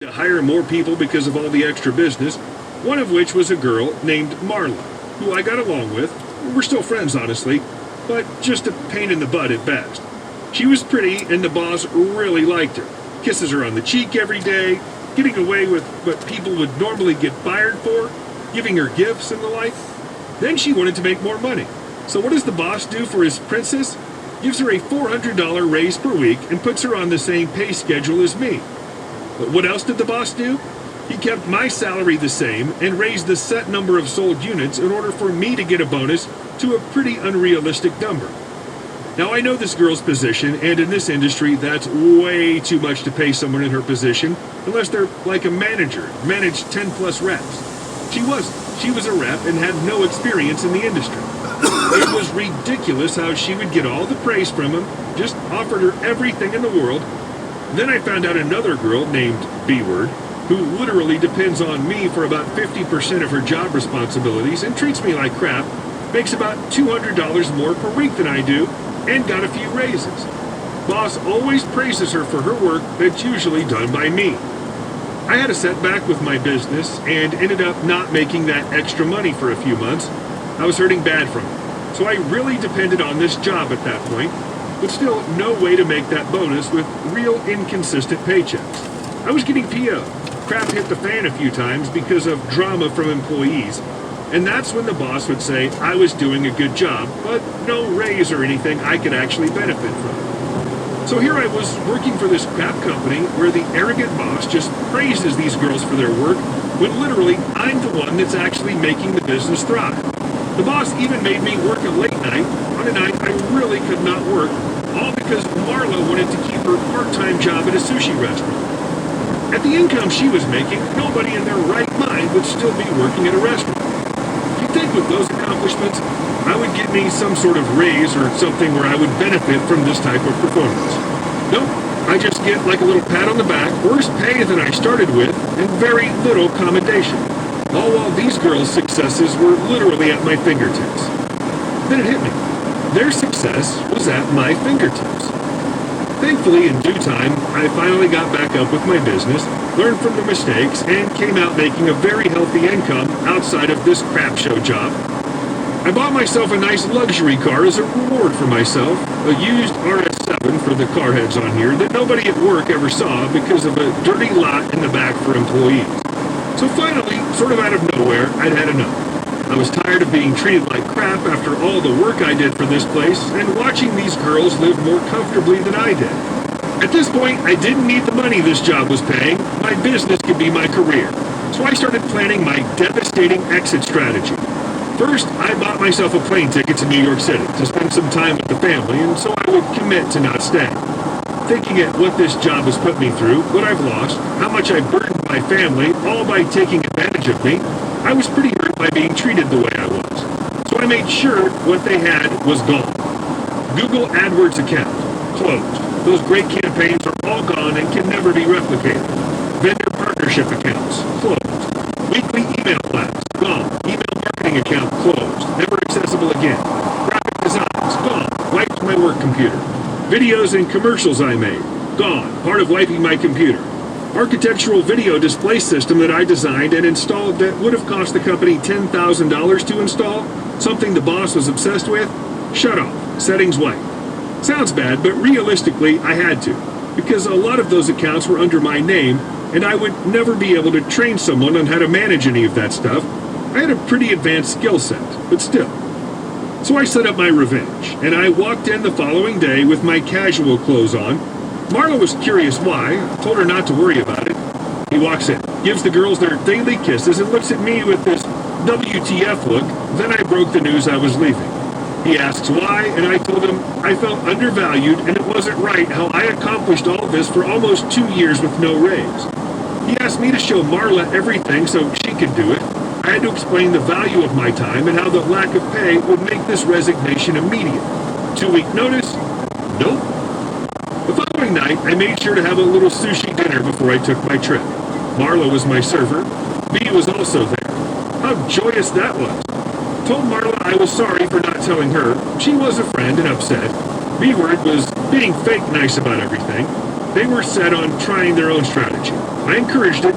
to hire more people because of all the extra business, one of which was a girl named Marla, who I got along with. We're still friends, honestly, but just a pain in the butt at best. She was pretty, and the boss really liked her. Kisses her on the cheek every day, getting away with what people would normally get fired for, giving her gifts and the like. Then she wanted to make more money. So what does the boss do for his princess? Gives her a $400 raise per week and puts her on the same pay schedule as me. But what else did the boss do? He kept my salary the same and raised the set number of sold units in order for me to get a bonus to a pretty unrealistic number. Now, I know this girl's position, and in this industry, that's way too much to pay someone in her position, unless they're like a manager, managed 10 plus reps. She wasn't. She was a rep and had no experience in the industry. It was ridiculous how she would get all the praise from him, just offered her everything in the world. Then I found out another girl named B-Word, who literally depends on me for about 50% of her job responsibilities and treats me like crap, makes about $200 more per week than I do, and got a few raises. Boss always praises her for her work that's usually done by me. I had a setback with my business and ended up not making that extra money for a few months. I was hurting bad from it, so I really depended on this job at that point, but still no way to make that bonus with real inconsistent paychecks. I was getting PO. Crap hit the fan a few times because of drama from employees, and that's when the boss would say I was doing a good job, but no raise or anything I could actually benefit from. So here I was working for this crap company where the arrogant boss just praises these girls for their work when literally I'm the one that's actually making the business thrive. The boss even made me work a late night on a night I really could not work, all because Marla wanted to keep her part-time job at a sushi restaurant. At the income she was making, nobody in their right mind would still be working at a restaurant. You'd think with those accomplishments, I would get me some sort of raise or something where I would benefit from this type of performance. Nope, I just get like a little pat on the back, worse pay than I started with, and very little commendation. All while these girls' successes were literally at my fingertips. Then it hit me. Their success was at my fingertips. Thankfully, in due time, I finally got back up with my business, learned from the mistakes, and came out making a very healthy income outside of this crap show job. I bought myself a nice luxury car as a reward for myself, a used RS7 for the car heads on here that nobody at work ever saw because of a dirty lot in the back for employees. So finally, sort of out of nowhere, I'd had enough. I was tired of being treated like crap after all the work I did for this place and watching these girls live more comfortably than I did. At this point, I didn't need the money this job was paying. My business could be my career. So I started planning my devastating exit strategy. First, I bought myself a plane ticket to New York City to spend some time with the family, and so I would commit to not staying. Thinking at what this job has put me through, what I've lost, how much I burdened my family, all by taking advantage of me, I was pretty hurt by being treated the way I was. So I made sure what they had was gone. Google AdWords account, closed. Those great campaigns are all gone and can never be replicated. Vendor partnership accounts, closed. Weekly email blast, gone. Email marketing account, closed. Never accessible again. Graphic designs, gone. Wiped my work computer. Videos and commercials I made, gone. Part of wiping my computer. Architectural video display system that I designed and installed that would have cost the company $10,000 to install, something the boss was obsessed with, shut off, settings wiped. Sounds bad, but realistically I had to, because a lot of those accounts were under my name, and I would never be able to train someone on how to manage any of that stuff. I had a pretty advanced skill set, but still. So I set up my revenge, and I walked in the following day with my casual clothes on. Marla was curious why, told her not to worry about it. He walks in, gives the girls their daily kisses, and looks at me with this WTF look. Then I broke the news I was leaving. He asks why, and I told him I felt undervalued and it wasn't right how I accomplished all this for almost 2 years with no raise. He asked me to show Marla everything so she could do it. I had to explain the value of my time and how the lack of pay would make this resignation immediate. 2-week notice? Nope. The following night, I made sure to have a little sushi dinner before I took my trip. Marla was my server. B was also there. How joyous that was. Told Marla I was sorry for not telling her. She was a friend and upset. B-Word was being fake nice about everything. They were set on trying their own strategy. I encouraged it,